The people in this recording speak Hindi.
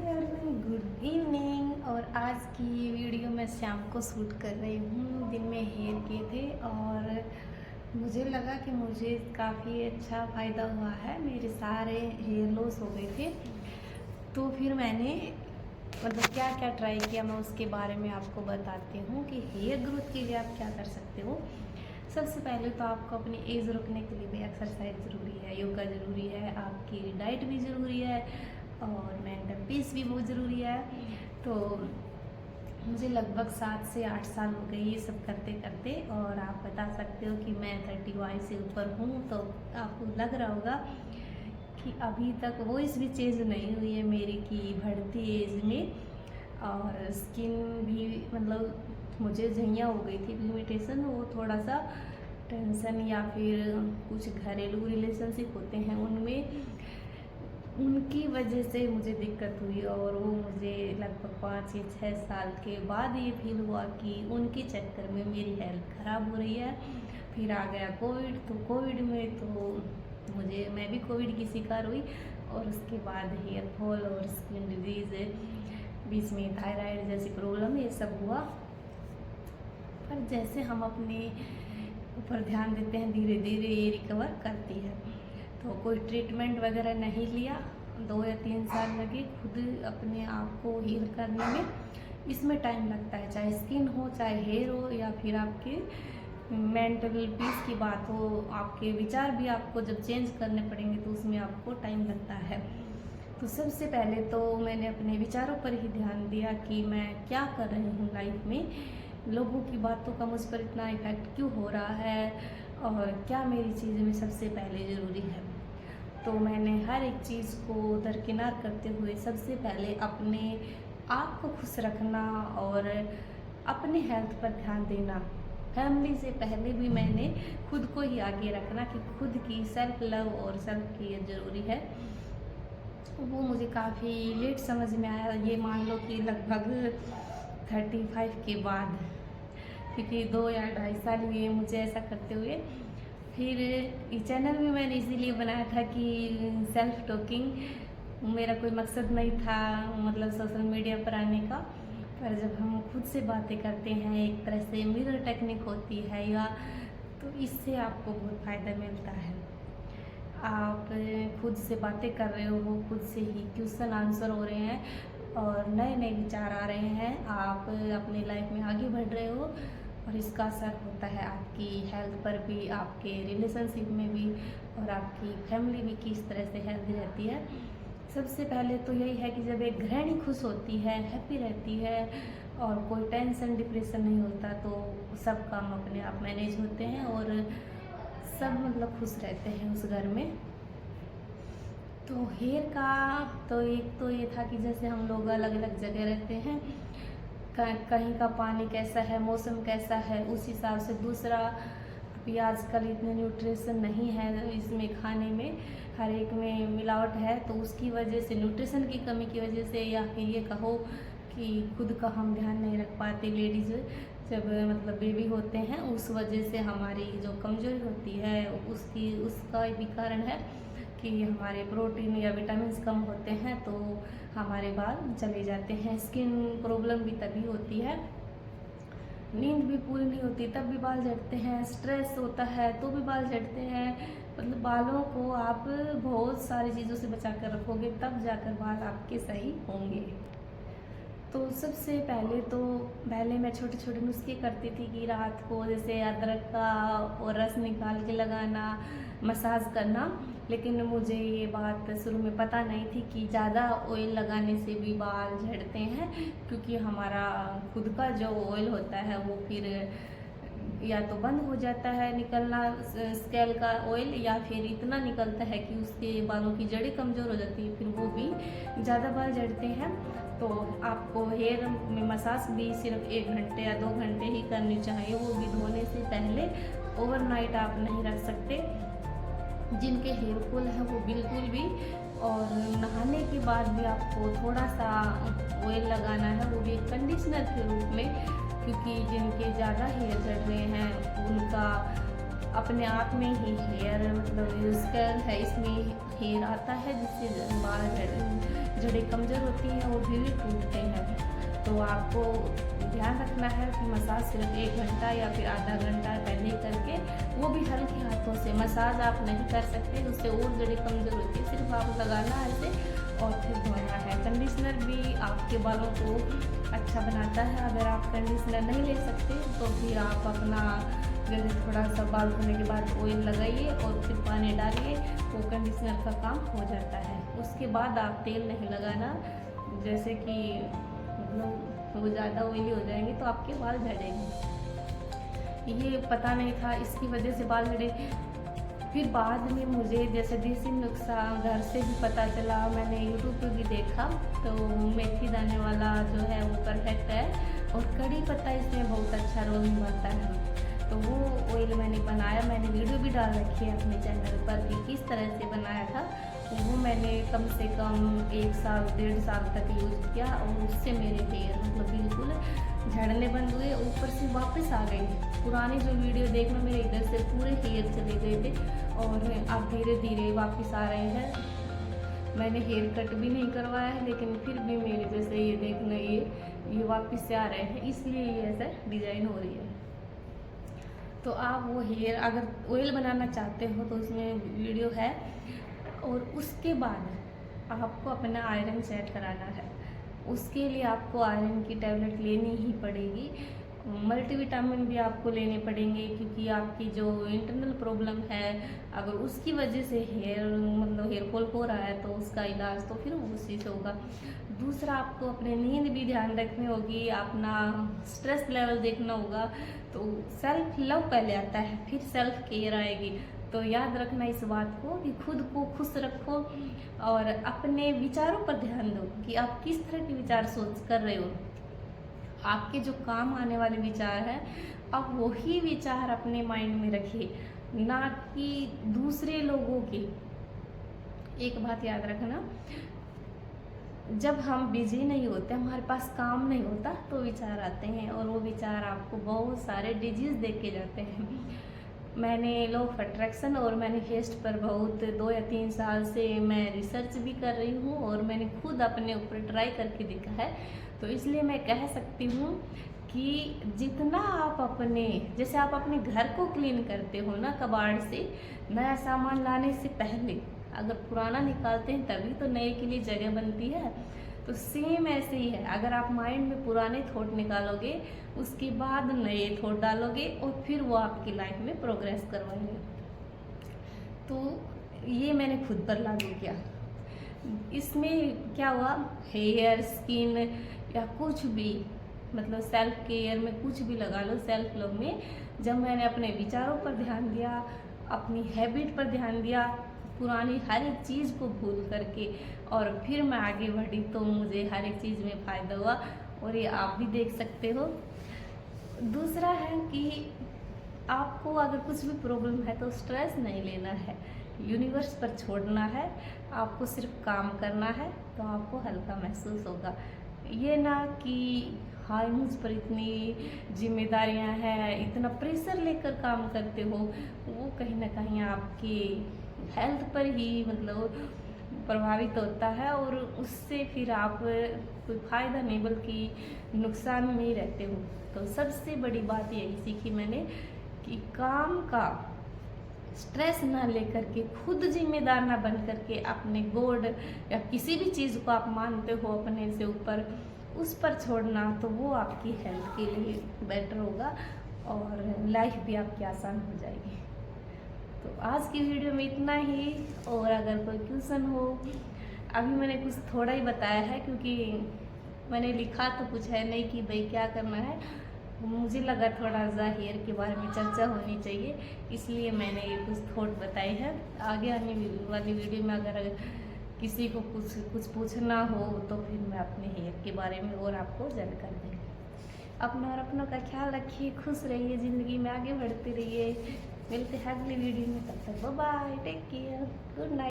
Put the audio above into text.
Good evening. और आज की वीडियो मैं शाम को शूट कर रही हूँ। दिन में हेयर किए थे और मुझे लगा कि मुझे काफ़ी अच्छा फ़ायदा हुआ है। मेरे सारे हेयर लॉस हो गए थे, तो फिर मैंने मतलब क्या क्या ट्राई किया, मैं उसके बारे में आपको बताती हूँ कि हेयर ग्रोथ के लिए आप क्या कर सकते हो। सबसे पहले तो आपको अपनी एज रोकने के लिए भी एक्सरसाइज ज़रूरी है, योगा ज़रूरी है, आपकी डाइट भी ज़रूरी है और मेंटल पीस भी बहुत ज़रूरी है। तो मुझे लगभग 7 से 8 साल हो गए ये सब करते करते, और आप बता सकते हो कि मैं 31 से ऊपर हूँ। तो आपको लग रहा होगा कि अभी तक वॉइस भी चेंज नहीं हुई है मेरी की बढ़ती एज में, और स्किन भी मतलब मुझे झइयाँ हो गई थी पिगमेंटेशन। वो थोड़ा सा टेंशन या फिर कुछ घरेलू रिलेशनशिप होते हैं उनमें, उनकी वजह से मुझे दिक्कत हुई। और वो मुझे लगभग 5 या 6 साल के बाद ये फील हुआ कि उनके चक्कर में मेरी हेल्थ ख़राब हो रही है। फिर आ गया कोविड, तो कोविड में तो मैं भी कोविड की शिकार हुई, और उसके बाद हेयर फॉल और स्किन डिजीज़, बीच में थायराइड जैसी प्रॉब्लम ये सब हुआ। पर जैसे हम अपने ऊपर ध्यान देते हैं धीरे धीरे ये रिकवर करती है। तो कोई ट्रीटमेंट वगैरह नहीं लिया, 2 या 3 साल लगे खुद अपने आप को हील करने में। इसमें टाइम लगता है, चाहे स्किन हो, चाहे हेयर हो, या फिर आपके मेंटल पीस की बात हो, आपके विचार भी आपको जब चेंज करने पड़ेंगे तो उसमें आपको टाइम लगता है। तो सबसे पहले तो मैंने अपने विचारों पर ही ध्यान दिया कि मैं क्या कर रही हूँ लाइफ में, लोगों की बातों का मुझ पर इतना इफेक्ट क्यों हो रहा है, और क्या मेरी चीज़ में सबसे पहले ज़रूरी है। तो मैंने हर एक चीज़ को दरकिनार करते हुए सबसे पहले अपने आप को खुश रखना और अपने हेल्थ पर ध्यान देना। फैमिली से पहले भी मैंने खुद को ही आगे रखना कि खुद की सेल्फ लव और सेल्फ केयर ज़रूरी है। वो मुझे काफ़ी लेट समझ में आया, ये मान लो कि लगभग 35 के बाद, क्योंकि 2 या 2.5 साल हुए मुझे ऐसा करते हुए। फिर ये चैनल भी मैंने इसीलिए बनाया था कि सेल्फ टॉकिंग, मेरा कोई मकसद नहीं था मतलब सोशल मीडिया पर आने का। पर जब हम खुद से बातें करते हैं, एक तरह से मिरर टेक्निक होती है या, तो इससे आपको बहुत फ़ायदा मिलता है। आप खुद से बातें कर रहे हो, खुद से ही क्वेश्चन आंसर हो रहे हैं और नए नए विचार आ रहे हैं, आप अपनी लाइफ में आगे बढ़ रहे हो, और इसका असर होता है आपकी हेल्थ पर भी, आपके रिलेशनशिप में भी, और आपकी फैमिली भी किस तरह से हेल्दी रहती है। सबसे पहले तो यही है कि जब एक गृहिणी खुश होती है, हैप्पी रहती है और कोई टेंशन डिप्रेशन नहीं होता, तो सब काम अपने आप मैनेज होते हैं और सब मतलब खुश रहते हैं उस घर में। तो हेयर का तो एक तो ये था कि जैसे हम लोग अलग अलग जगह रहते हैं, कहीं का पानी कैसा है, मौसम कैसा है, उस हिसाब से। दूसरा, अभी आजकल इतने न्यूट्रिशन नहीं है इसमें, खाने में हर एक में मिलावट है, तो उसकी वजह से, न्यूट्रिशन की कमी की वजह से, या फिर ये कहो कि खुद का हम ध्यान नहीं रख पाते लेडीज़ जब मतलब बेबी होते हैं, उस वजह से हमारी जो कमजोरी होती है उसका भी कारण है कि हमारे प्रोटीन या विटामिन्स कम होते हैं, तो हमारे बाल चले जाते हैं। स्किन प्रॉब्लम भी तभी होती है, नींद भी पूरी नहीं होती तब भी बाल झड़ते हैं, स्ट्रेस होता है तो भी बाल झड़ते हैं। मतलब बालों को आप बहुत सारी चीज़ों से बचा कर रखोगे तब जाकर बाल आपके सही होंगे। तो सबसे पहले मैं छोटे छोटे नुस्खे करती थी कि रात को जैसे अदरक का और रस निकाल के लगाना, मसाज करना। लेकिन मुझे ये बात शुरू में पता नहीं थी कि ज़्यादा ऑयल लगाने से भी बाल झड़ते हैं, क्योंकि हमारा खुद का जो ऑयल होता है वो फिर या तो बंद हो जाता है निकलना स्कैल का ऑयल, या फिर इतना निकलता है कि उसके बालों की जड़ें कमज़ोर हो जाती है, फिर वो भी ज़्यादा बाल झड़ते हैं। तो आपको हेयर में मसाज भी सिर्फ 1 घंटे या 2 घंटे ही करनी चाहिए, वो भी धोने से पहले। ओवरनाइट आप नहीं रख सकते। जिनके हेयर फॉल है वो बिल्कुल भी, और नहाने के बाद भी आपको थोड़ा सा ऑयल लगाना है, वो भी कंडीशनर के रूप में, क्योंकि जिनके ज़्यादा हेयर झड़ रहे हैं उनका अपने आप में ही हेयर मतलब स्कैल है, इसमें हेयर आता है जिससे बाल जड़ें कमज़ोर होती हैं और फिर भी टूटते हैं। तो आपको ध्यान रखना है कि मसाज सिर्फ 1 घंटा या फिर आधा घंटा पहले करके, वो भी हल्के हाथों से। मसाज आप नहीं कर सकते, उससे और जड़ें कमज़ोर होती है। सिर्फ आप लगाना है ऐसे और फिर धोना है। कंडीशनर भी आपके बालों को अच्छा बनाता है। अगर आप कंडीशनर नहीं ले सकते तो फिर आप अपना जैसे थोड़ा सा बाल धोने के बाद ऑयल लगाइए और फिर पानी डालिए, तो कंडीशनर का काम हो जाता है। उसके बाद आप तेल नहीं लगाना, जैसे कि मतलब वो ज़्यादा ऑयली हो जाएंगे तो आपके बाल झड़ेंगे। ये पता नहीं था, इसकी वजह से बाल झड़े। फिर बाद में मुझे जैसे देसी नुस्खा घर से भी पता चला, मैंने यूट्यूब पे भी देखा, तो मेथी दाने वाला जो है वो परफेक्ट है। और कड़ी पत्ता इसमें बहुत अच्छा रोल निभाता है। तो वो ऑयल मैंने बनाया, मैंने वीडियो भी डाल रखी है अपने चैनल पर कि किस तरह से बनाया था। तो वो मैंने कम से कम 1 साल 1.5 साल तक यूज़ किया और उससे मेरे हेयर मतलब बिल्कुल झड़ने बंद हुए, ऊपर से वापस आ गए। पुरानी जो वीडियो देखना, मेरे इधर से पूरे हेयर चले गए थे और अब धीरे धीरे वापस आ रहे हैं। मैंने हेयर कट भी नहीं करवाया है, लेकिन फिर भी मेरे जैसे ये देखना ये वापस से आ रहे हैं, इसलिए ये ऐसा डिज़ाइन हो रही है। तो आप वो हेयर अगर ऑयल बनाना चाहते हो तो उसमें वीडियो है। और उसके बाद आपको अपना आयरन सेट कराना है। उसके लिए आपको आयरन की टैबलेट लेनी ही पड़ेगी। मल्टीविटामिन भी आपको लेने पड़ेंगे, क्योंकि आपकी जो इंटरनल प्रॉब्लम है, अगर उसकी वजह से हेयर फॉल हो रहा है तो उसका इलाज तो फिर उसी से होगा। दूसरा, आपको अपने नींद भी ध्यान रखनी होगी, अपना स्ट्रेस लेवल देखना होगा। तो सेल्फ लव पहले आता है, फिर सेल्फ केयर आएगी। तो याद रखना इस बात को कि खुद को खुश रखो और अपने विचारों पर ध्यान दो कि आप किस तरह के विचार सोच कर रहे हो। आपके जो काम आने वाले विचार हैं, आप वही विचार अपने माइंड में रखिए, ना कि दूसरे लोगों के। एक बात याद रखना, जब हम बिजी नहीं होते, हमारे पास काम नहीं होता, तो विचार आते हैं और वो विचार आपको बहुत सारे डिजीज दे के जाते हैं। मैंने लॉ ऑफ अट्रैक्शन और मैनिफेस्ट पर बहुत 2 या 3 साल से मैं रिसर्च भी कर रही हूँ और मैंने खुद अपने ऊपर ट्राई करके देखा है। तो इसलिए मैं कह सकती हूँ कि जितना आप जैसे आप अपने घर को क्लीन करते हो ना, कबाड़ से नया सामान लाने से पहले अगर पुराना निकालते हैं तभी तो नए के लिए जगह बनती है। तो सेम ऐसे ही है, अगर आप माइंड में पुराने थॉट निकालोगे, उसके बाद नए थॉट डालोगे और फिर वो आपकी लाइफ में प्रोग्रेस करवाएंगे। तो ये मैंने खुद पर लागू किया। इसमें क्या हुआ, हेयर स्किन या कुछ भी, मतलब सेल्फ केयर में कुछ भी लगा लो, सेल्फ लव में जब मैंने अपने विचारों पर ध्यान दिया, अपनी हैबिट पर ध्यान दिया, पुरानी हर एक चीज़ को भूल करके और फिर मैं आगे बढ़ी, तो मुझे हर एक चीज़ में फ़ायदा हुआ और ये आप भी देख सकते हो। दूसरा है कि आपको अगर कुछ भी प्रॉब्लम है तो स्ट्रेस नहीं लेना है, यूनिवर्स पर छोड़ना है। आपको सिर्फ काम करना है तो आपको हल्का महसूस होगा। ये ना कि हाँ मुझ पर इतनी जिम्मेदारियां हैं, इतना प्रेशर लेकर काम करते हो, वो कहीं ना कहीं आपकी हेल्थ पर ही मतलब प्रभावित होता है और उससे फिर आप कोई फ़ायदा नहीं बल्कि नुकसान में ही रहते हो। तो सबसे बड़ी बात यही सीखी मैंने कि काम का स्ट्रेस ना लेकर के, खुद जिम्मेदार ना बन करके, अपने गॉड या किसी भी चीज़ को आप मानते हो अपने से ऊपर, उस पर छोड़ना, तो वो आपकी हेल्थ के लिए बेटर होगा और लाइफ भी आपकी आसान हो जाएगी। तो आज की वीडियो में इतना ही। और अगर कोई क्वेश्चन हो, अभी मैंने कुछ थोड़ा ही बताया है क्योंकि मैंने लिखा तो कुछ है नहीं कि भाई क्या करना है, मुझे लगा थोड़ा सा हेयर के बारे में चर्चा होनी चाहिए, इसलिए मैंने ये कुछ थॉट बताए हैं। आगे आने वाली वीडियो में अगर किसी को कुछ पूछना हो तो फिर मैं अपने हेयर के बारे में और आपको जानकारी दूँगी। अपना और अपनों का ख्याल रखिए, खुश रहिए, ज़िंदगी में आगे बढ़ते रहिए। मिलते हैं अगली वीडियो में, तब तक bye bye, take care, good night.